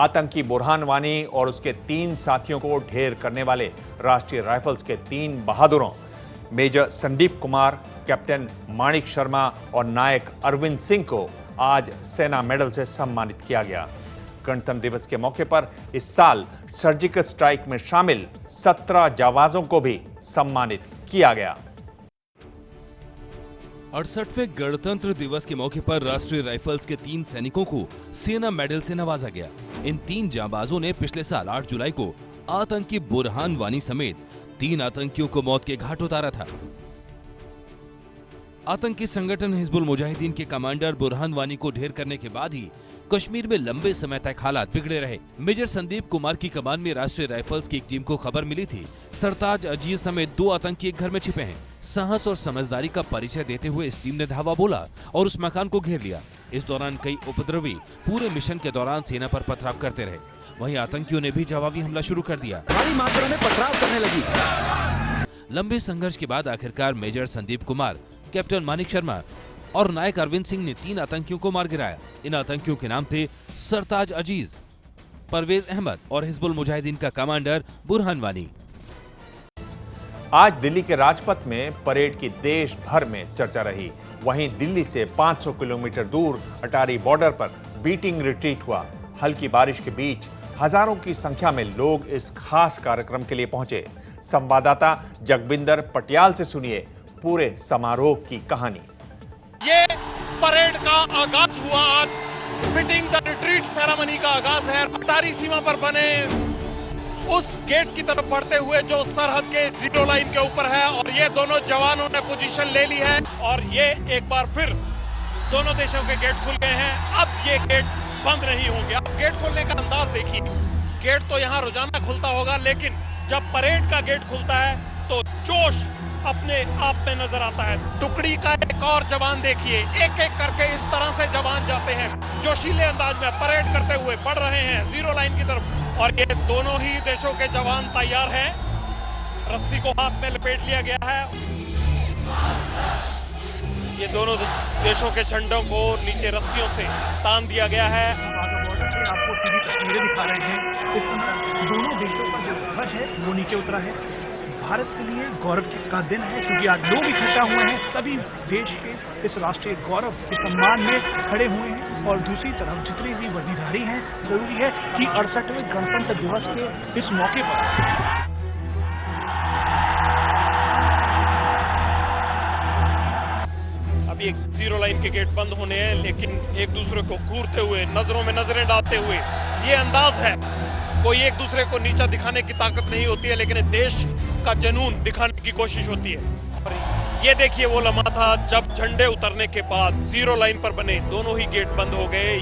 आतंकी बुरहान वानी और उसके 3 साथियों को ढेर करने वाले राष्ट्रीय राइफल्स के 3 बहादुरों मेजर संदीप कुमार, कैप्टन माणिक शर्मा और नायक अरविंद सिंह को आज सेना मेडल से सम्मानित किया गया। गणतंत्र दिवस के मौके पर इस साल सर्जिकल स्ट्राइक में शामिल 17 जाबाजों को भी सम्मानित किया गया। 68वें गणतंत्र दिवस के मौके पर राष्ट्रीय राइफल्स के 3 सैनिकों को सेना मेडल से नवाजा गया। इन 3 जाबाजों ने पिछले साल 8 जुलाई को आतंकी बुरहान वानी समेत 3 आतंकियों को मौत के घाट उतारा था। आतंकी संगठन हिजबुल मुजाहिदीन के कमांडर बुरहान वानी को ढेर करने के बाद ही कश्मीर में लंबे समय तक हालात बिगड़े रहे। मेजर संदीप कुमार की कमान में राष्ट्रीय राइफल्स की एक टीम को खबर मिली थी सरताज अजीज समेत 2 आतंकी एक घर में छिपे हैं। साहस और समझदारी का परिचय देते हुए इस टीम ने धावा बोला और उस मकान को घेर लिया। इस दौरान कई उपद्रवी पूरे मिशन के दौरान सेना पर पथराव करते रहे। वहीं आतंकियों ने भी जवाबी हमला शुरू कर दिया। भारी मात्रा में पथराव करने लगी। लंबे संघर्ष के बाद आखिरकार मेजर संदीप कुमार, कैप्टन माणिक शर्मा और नायक अरविंद सिंह ने 3 आतंकियों को मार गिराया। इन आतंकियों के नाम थे सरताज अजीज, परवेज अहमद और हिजबुल मुजाहिदीन का कमांडर बुरहान वानी। आज दिल्ली के राजपथ में परेड की देश भर में चर्चा रही। वहीं दिल्ली से 500 किलोमीटर दूर अटारी बॉर्डर पर बीटिंग रिट्रीट हुआ। हल्की बारिश के बीच हजारों की संख्या में लोग इस खास कार्यक्रम के लिए पहुंचे। संवाददाता जगविंदर पटियाल से सुनिए पूरे समारोह की कहानी। ये परेड का आगाज हुआ आज। बीटिंग द रिट्रीट सेरेमनी का आगाज है। अटारी सीमा पर बने उस गेट की तरफ बढ़ते हुए जो सरहद के जीरो लाइन के ऊपर है और ये दोनों जवानों ने पोजीशन ले ली है और ये एक बार फिर दोनों देशों के गेट खुल गए हैं। अब ये गेट बंद नहीं होंगे। अब गेट खोलने का अंदाज देखिए। गेट तो यहाँ रोजाना खुलता होगा, लेकिन जब परेड का गेट खुलता है तो जोश अपने आप में नजर आता है। टुकड़ी का एक और जवान देखिए, एक एक करके इस तरह से जवान जाते हैं, जोशीले अंदाज में परेड करते हुए बढ़ रहे हैं जीरो लाइन की तरफ। और ये दोनों ही देशों के जवान तैयार हैं। रस्सी को हाथ में लपेट लिया गया है। ये दोनों देशों के झंडों को नीचे रस्सियों से तान दिया गया है। बॉर्डर से आपको सीधी तस्वीरें दिखा रहे हैं। इस दोनों देशों का जो ध्वज है वो नीचे उतरा है। भारत के लिए गौरव का दिन है क्योंकि आज लोग इकट्ठा हुए हैं, सभी देश के इस राष्ट्रीय गौरव के सम्मान में खड़े हुए हैं। और दूसरी तरफ जितने भी वर्दीधारी हैं, जरूरी है कि 68वें गणतंत्र दिवस के इस मौके पर अभी एक जीरो लाइन के गेट बंद होने हैं, लेकिन एक दूसरे को घूरते हुए, नजरों में नजरें डालते हुए ये अंदाज है। कोई एक दूसरे को नीचा दिखाने की ताकत नहीं होती है, लेकिन देश का जुनून दिखाने की कोशिश होती है। और ये देखिए वो लम्हा था जब झंडे उतरने के बाद जीरो लाइन पर बने दोनों ही गेट बंद हो गए।